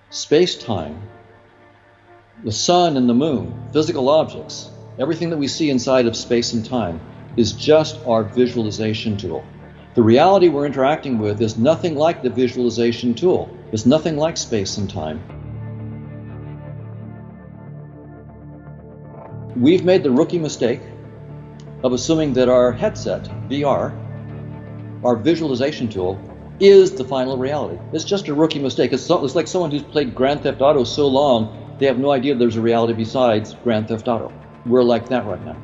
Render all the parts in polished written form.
Space-time, the sun and the moon, physical objects, everything that we see inside of space and time is just our visualization tool. The reality we're interacting with is nothing like the visualization tool. It's nothing like space and time. We've made the rookie mistake of assuming that our headset, VR, our visualization tool, is the final reality. It's just a rookie mistake. It's like someone who's played Grand Theft Auto so long, they have no idea there's a reality besides Grand Theft Auto. We're like that right now.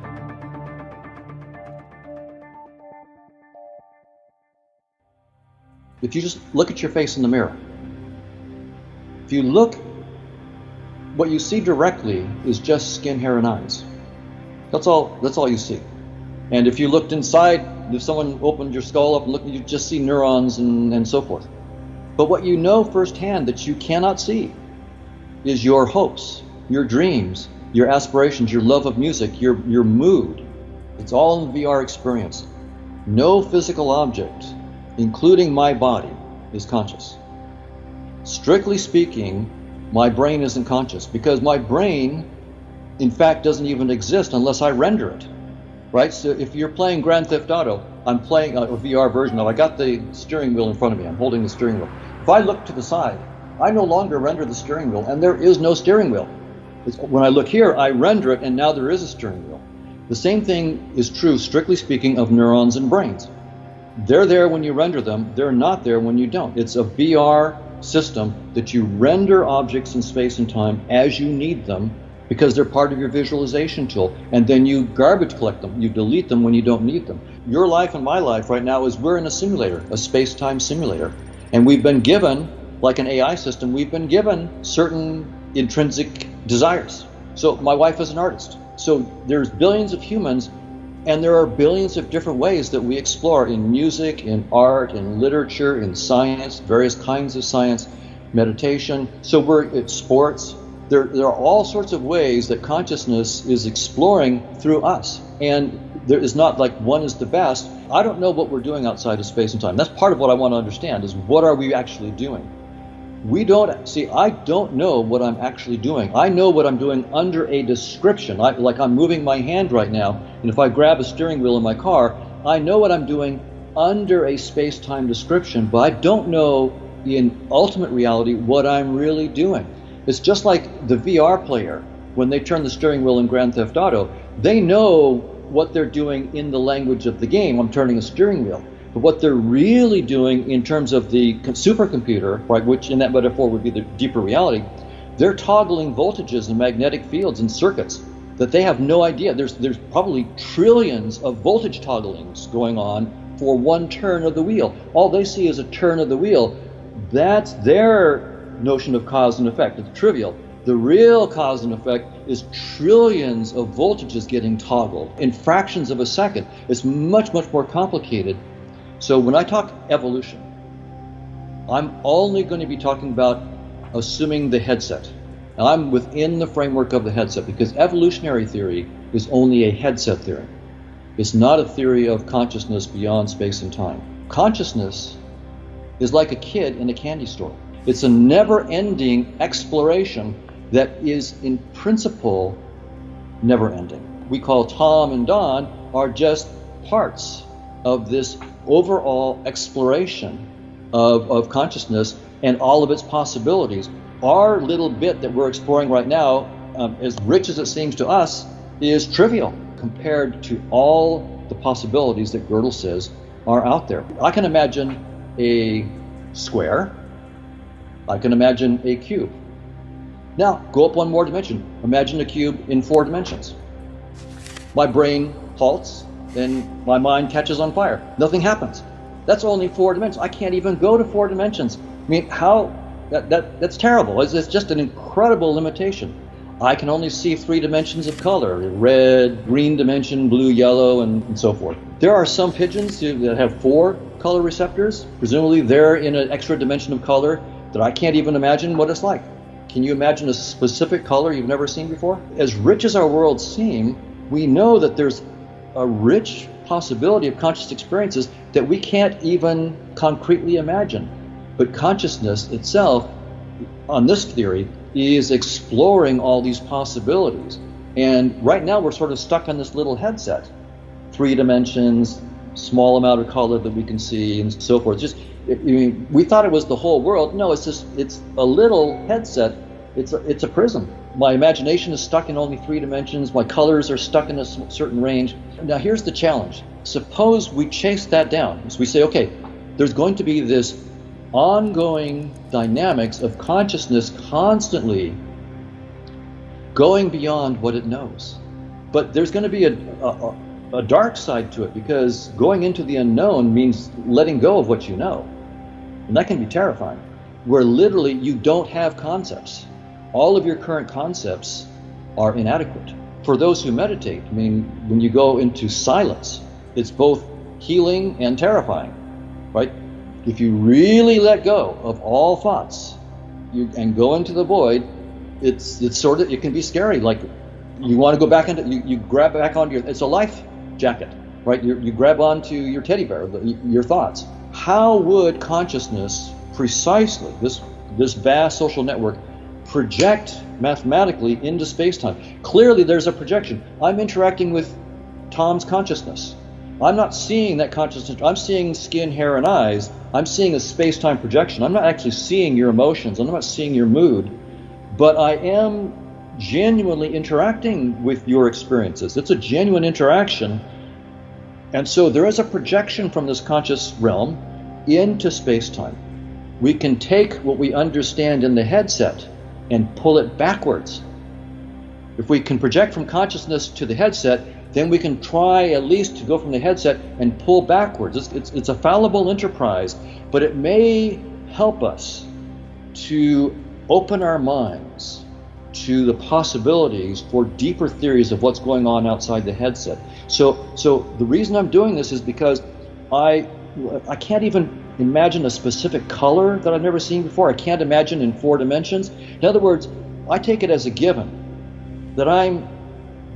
If you just look at your face in the mirror, if you look, what you see directly is just skin, hair, and eyes. That's all you see. And if you looked inside, if someone opened your skull up and looked, you just see neurons and so forth. But what you know firsthand that you cannot see is your hopes, your dreams, your aspirations, your love of music, your mood. It's all in the VR experience. No physical object, including my body, is conscious. Strictly speaking, my brain isn't conscious because my brain, in fact, doesn't even exist unless I render it. Right? So if you're playing Grand Theft Auto, I'm playing a VR version of it. I got the steering wheel in front of me. I'm holding the steering wheel. If I look to the side, I no longer render the steering wheel, and there is no steering wheel. When I look here, I render it, and now there is a steering wheel. The same thing is true, strictly speaking, of neurons and brains. They're there when you render them. They're not there when you don't. It's a VR system that you render objects in space and time as you need them, because they're part of your visualization tool, and then you garbage collect them. You delete them when you don't need them. Your life and my life right now is we're in a simulator, a space-time simulator, and we've been given, like an AI system, we've been given certain intrinsic desires. So my wife is an artist. So there's billions of humans, and there are billions of different ways that we explore in music, in art, in literature, in science, various kinds of science, meditation. So we're at sports. There are all sorts of ways that consciousness is exploring through us. And there is not like one is the best. I don't know what we're doing outside of space and time. That's part of what I want to understand is what are we actually doing? I don't know what I'm actually doing. I know what I'm doing under a description. Like I'm moving my hand right now, and if I grab a steering wheel in my car, I know what I'm doing under a space-time description, but I don't know in ultimate reality what I'm really doing. It's just like the VR player, when they turn the steering wheel in Grand Theft Auto, they know what they're doing in the language of the game. I'm turning a steering wheel. But what they're really doing in terms of the supercomputer, right, which in that metaphor would be the deeper reality, they're toggling voltages and magnetic fields and circuits that they have no idea. There's probably trillions of voltage togglings going on for one turn of the wheel. All they see is a turn of the wheel. That's their notion of cause and effect. It's trivial. The real cause and effect is trillions of voltages getting toggled in fractions of a second. It's much, much more complicated. So when I talk evolution, I'm only going to be talking about assuming the headset. And I'm within the framework of the headset because evolutionary theory is only a headset theory. It's not a theory of consciousness beyond space and time. Consciousness is like a kid in a candy store. It's a never-ending exploration that is, in principle, never-ending. We call Tom and Don are just parts of this overall exploration of consciousness and all of its possibilities. Our little bit that we're exploring right now, as rich as it seems to us, is trivial compared to all the possibilities that Gödel says are out there. I can imagine a square. I can imagine a cube. Now, go up one more dimension. Imagine a cube in 4 dimensions. My brain halts and my mind catches on fire. Nothing happens. That's only 4 dimensions. I can't even go to 4 dimensions. I mean, that's terrible. It's just an incredible limitation. I can only see 3 dimensions of color, red, green dimension, blue, yellow, and so forth. There are some pigeons that have 4 color receptors. Presumably they're in an extra dimension of color that I can't even imagine what it's like. Can you imagine a specific color you've never seen before? As rich as our worlds seem, we know that there's a rich possibility of conscious experiences that we can't even concretely imagine. But consciousness itself on this theory is exploring all these possibilities. And right now we're sort of stuck on this little headset. 3 dimensions, small amount of color that we can see, and so forth. We thought it was the whole world. No, it's a little headset. It's a prism. My imagination is stuck in only 3 dimensions. My colors are stuck in a certain range. Now here's the challenge. Suppose we chase that down. So we say, okay, there's going to be this ongoing dynamics of consciousness constantly going beyond what it knows. But there's going to be a dark side to it, because going into the unknown means letting go of what you know. And that can be terrifying, where literally you don't have concepts. All of your current concepts are inadequate. For those who meditate, I mean, when you go into silence, it's both healing and terrifying, right? If you really let go of all thoughts and go into the void, it's sort of, it can be scary. Like you want to go back into, you grab back onto it's a life jacket, right? You grab onto your teddy bear, your thoughts. How would consciousness precisely, this vast social network, project mathematically into space-time? Clearly there's a projection. I'm interacting with Tom's consciousness. I'm not seeing that consciousness. I'm seeing skin, hair, and eyes. I'm seeing a space-time projection. I'm not actually seeing your emotions. I'm not seeing your mood. But I am genuinely interacting with your experiences. It's a genuine interaction. And so there is a projection from this conscious realm into space-time. We can take what we understand in the headset and pull it backwards. If we can project from consciousness to the headset, then we can try at least to go from the headset and pull backwards. It's a fallible enterprise, but it may help us to open our minds to the possibilities for deeper theories of what's going on outside the headset. So the reason I'm doing this is because I can't even imagine a specific color that I've never seen before. I can't imagine in 4 dimensions. In other words, I take it as a given that I'm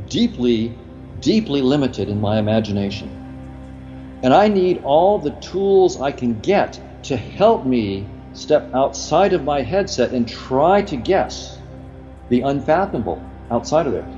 deeply limited in my imagination. And I need all the tools I can get to help me step outside of my headset and try to guess the unfathomable outside of there.